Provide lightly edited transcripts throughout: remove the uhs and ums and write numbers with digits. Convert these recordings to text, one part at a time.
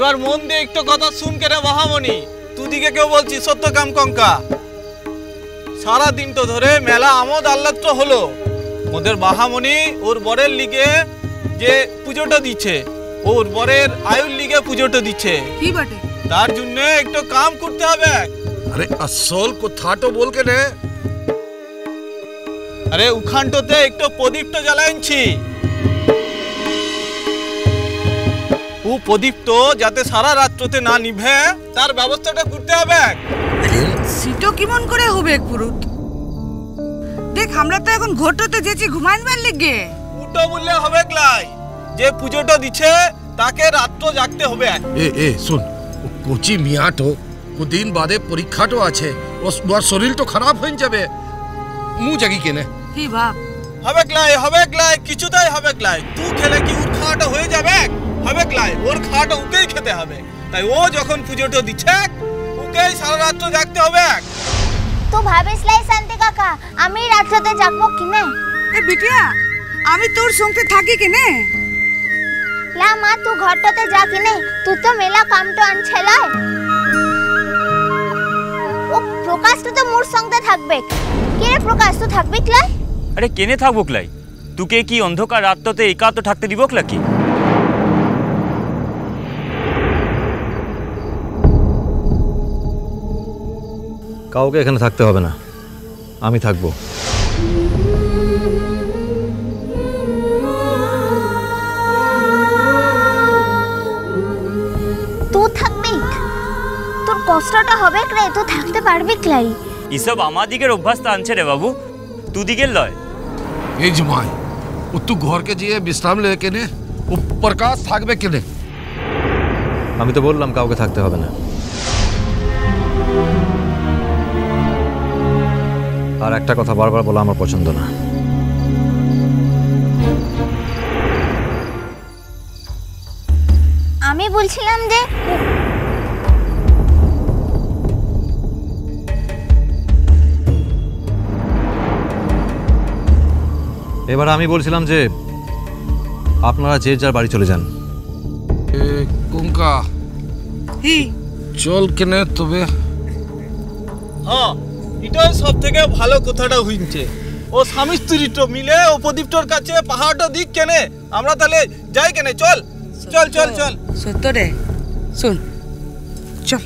এবার মন দিয়ে একটু কথা শুন কেন মহামণি, তুদিকে কেউ বলছি সত্য কাম কঙ্কা। সারা দিন তো ধরে মেলা আমোদ আহ্লাদ তো হলো, ওদের মহামণি ওর বরের লিগে যে পুজোটা দিচ্ছে, ওর বরের আয়ুর লিগে পুজোটা দিচ্ছে, কি বটে তার জন্য একটু কাম করতে হবে। আরে আসল কথাটা বল কে নে। আরে উখানটোতে একটু প্রদীপটা জ্বালাইছি, ও প্রদীপ তো যাতে সারা রাত্রতে না নিভে তার ব্যবস্থাটা করতে হবে। সিটো কেমন করে হবে পুরুত? দেখ আমরা তো এখন ঘোটতে যেছি ঘুমাইবার লিগে। উটো বললে হবে ক্লাই, যে পুজোটা দিচ্ছে তাকে রাত্র জাগতে হবে। এ শুন, কোচি মিয়াটো কদিন বাদে পরীক্ষাটো আছে, ওর শরীর তো খারাপ হয়ে যাবে, মু জাগি কেনে। কি ভাব হবে ক্লাই, কিছুটাই হবে ক্লাই। তুই খেলে কি ওর খাওয়াটা হয়ে যাবে? হবে ক্লাই, ওর খাওয়াটা ওকেই খেতে হবে। তাই ও যখন পুজোটা দিচ্ছে ওকেই সারা রাত্র জাগতে হবে। তো ভাবিস লাই শান্তি কাকা, আমি রাত্রতে জাগবো কিনে? এ বিটিয়া, আমি তোর সঙ্গে থাকি কিনে? লা মা তুই ঘরটাতে যা কিনে, তুই তো মেলা কামটো আনছেল। ও প্রকাশ তো মোর সঙ্গে থাকবে। কে রে প্রকাশ, তুই থাকবি ক্লাই? আরে কেনে থাকবো ক্লাই? তুকে কি অন্ধকার রাত্রতে একা তো থাকতে দিব ক্লা কি? কাউকে এখানে থাকতে হবে না, আমি থাকবো। তুই থাকবি? তোর কষ্টটা হবে রে, তুই থাকতে পারবি ক্লাই? ইসব আমার দিকের অভ্যাসটা আনছে রে বাবু, তু দিকের লয়। এই জমাই ও তুই ঘরকে গিয়ে বিশ্রাম লে কেনে, ও প্রকাশ থাকবে কেনে? আমি তো বললাম কাউকে থাকতে হবে না। আর একটা কথা বারবার বলা আমার পছন্দ না। আমি বলছিলাম যে এবার আমি বলছিলাম যে আপনারা যে যার বাড়ি চলে যান। কুঙ্কা হি চল কেনে তবে। হ্যাঁ, এটাই সব থেকে ভালো কথাটা হইছে। ও স্বামী স্ত্রীটো মিলে ও প্রদীপটোর কাছে পাহাড়টা দিক কেনে, আমরা তাহলে যাই কেনে। চল চল চল চল। সত্য রে, শুন চল,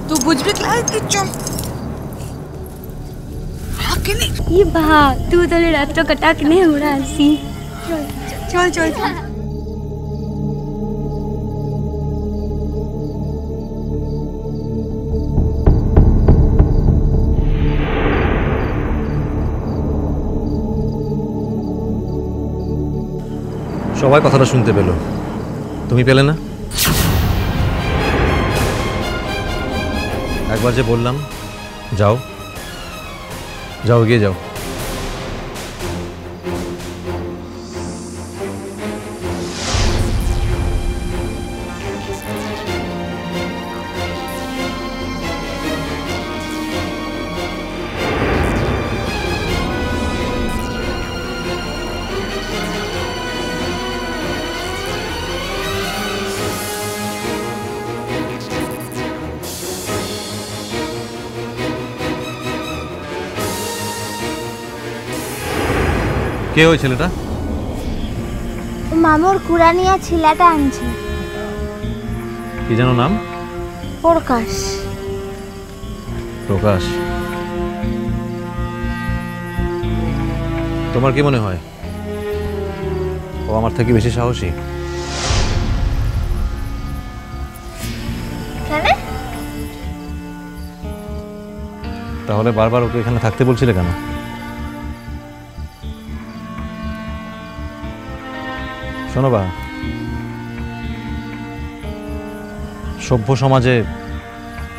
তুই বুঝবি ক্লাই, তুই চল। কেনে ये भा तू तो रात तो कटा के नहीं हमरा सी চল চল চল। সবাই কথাটা শুনতে পেল, তুমি পেলে না? একবার যে বললাম যাও যাও, এগিয়ে যাও। কে ওই ছেলেটা? মামুর কুরানিয়া ছেলেটা আনছে। কি যেন নাম? প্রকাশ। প্রকাশ। তোমার কি মনে হয় ও আমার থেকে বেশি সাহসী? কেন? তাহলে বারবার ওকে এখানে থাকতে বলছিলে কেন? শোনো বা, সভ্য সমাজে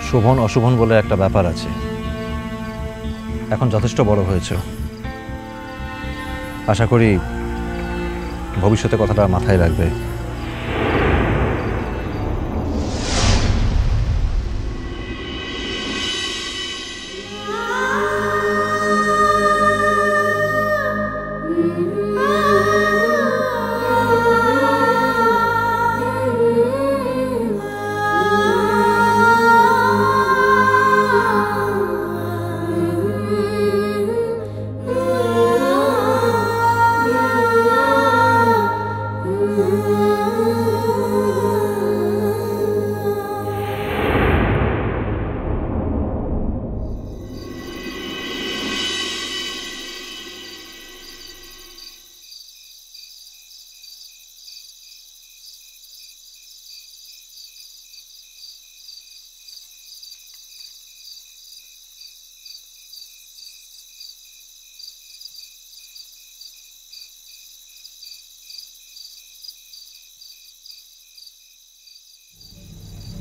শোভন অশোভন বলে একটা ব্যাপার আছে। এখন যথেষ্ট বড় হয়েছে, আশা করি ভবিষ্যতে কথাটা মাথায় রাখবে।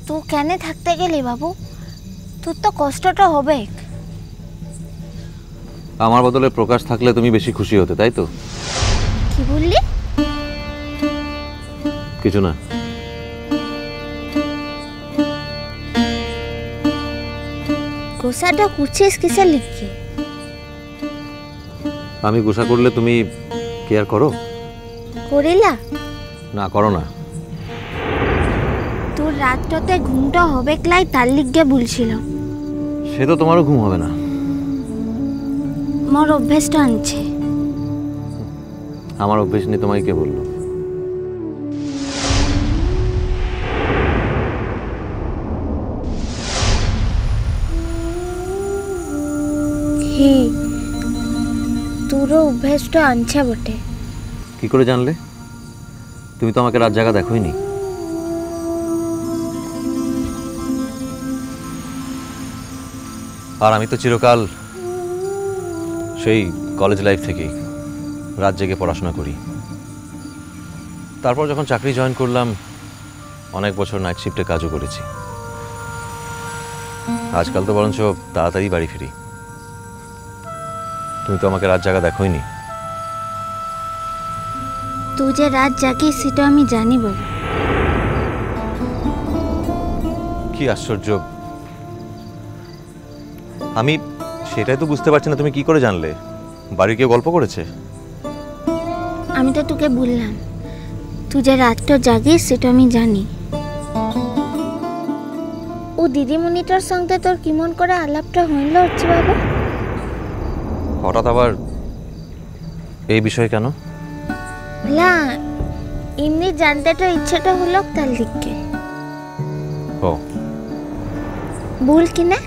তুই কেন থাকতে গেলি বাবু? তোর তো কষ্টটা হবে। আমার বদলে প্রকাশ থাকলে তুমি বেশি খুশি হতে, তাই তো? কি বললি? কিছু না। গোসাটা করছিস কিসের লিখে? আমি গোসা করলে তুমি কেয়ার করো? করিলা না, করো না। তোর রাতটাতে ঘুমটা হবে ক্লাই তার লিগে বলছিল। সে তো তোমারও ঘুম হবে না। মোর অভ্যেসটা আনছে। আমার অভ্যেস নিয়ে তোমায় কে বললো? হি, তোরও অভ্যেসটা আনছে বটে। কি করে জানলে? তুমি তো আমাকে রাত জাগা দেখোইনি। আর আমি তো চিরকাল সেই কলেজ লাইফ থেকেই রাত জেগে পড়াশোনা করি। তারপর যখন চাকরি জয়েন করলাম, অনেক বছর নাইট শিফটে কাজও করেছি। আজকাল তো বরঞ্চ তাড়াতাড়ি বাড়ি ফিরি। তুমি তো আমাকে রাত জাগা দেখোইনি। তুই যে রাত জাগিস সেটা আমি জানি বাবু। কি আশ্চর্য! আমি সেটাই তো বুঝতে পারছি না, তুমি কি করে জানলে? বাড়ি কেউ গল্প করেছে? আমি তো তোকে বললাম তুই যে রাতটা জাগিস সেটা আমি জানি। ও দিদিমণিটার সঙ্গে তোর কেমন করে আলাপটা হইল হচ্ছে বাবা? হঠাৎ আবার এই বিষয়ে কেন? না, এমনি জানতে তো ইচ্ছেটা হলো তার দিকে। ও, ভুল কি না?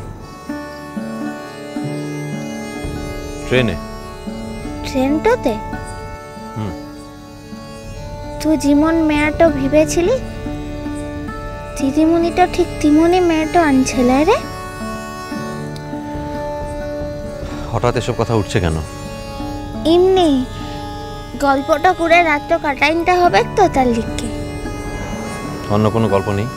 ট্রেনে? ট্রেনটাতে? হুম। তুই যেমন মেয়েটা ভেবেছিলি দিদিমণিটা ঠিক তেমনই মেয়েটা আনছিল রে। হঠাৎ এসব কথা উঠছে কেন? এমনি গল্পটা করে রাতটা কাটাইনটা হবে তো তার লিখে। অন্য কোনো গল্প নেই?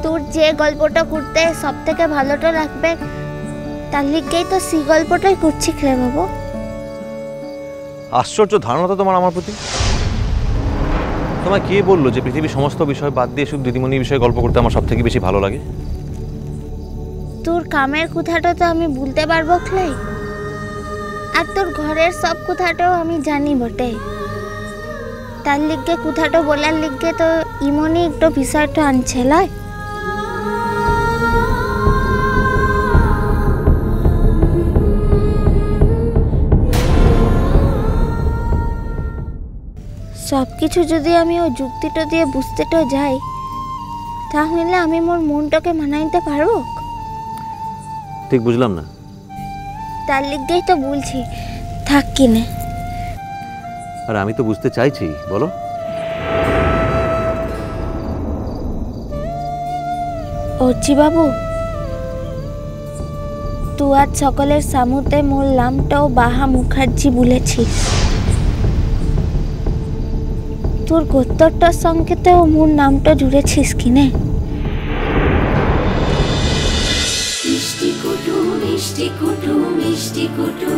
তোর যে গল্পটা করতে সব থেকে ভালোটা লাগবে তার লিখেই তো সেই গল্পটাই করছি রে বাবু। আশ্চর্য ধারণা তো তোমার আমার প্রতি। তোমায় কে বললো যে পৃথিবীর সমস্ত বিষয় বাদ দিয়ে শুধু দিদিমণির বিষয়ে গল্প করতে আমার সব থেকে বেশি ভালো লাগে? তোর কামের কথাটা তো আমি বলতে পারবো ক্লাই, আর তোর ঘরের সব কথাটাও আমি জানি বটে। তার লিগে কথাটা বলার লিগে তো ইমনই একটু বিষয়টা আনছিল। সব কিছু যদি আমি ওই যুক্তিটা দিয়ে বুঝতেটা যাই তাহলে আমি মোর মনটাকে মানাইতে পারবো? ঠিক বুঝলাম না। তার লিগেই তো বলছি থাক কিনে। আর আমি তো বুঝতে চাইছি, বলো। অর্চি বাবু, তুই আজ সকলের সামুতে মোর নামটাও বাহা মুখার্জি বলেছিস। তোর গোত্তরটার সঙ্গে তো মোর নামটা জুড়েছিস কিনে? মিষ্টি কুটু মিষ্টি কুটু মিষ্টি কুটু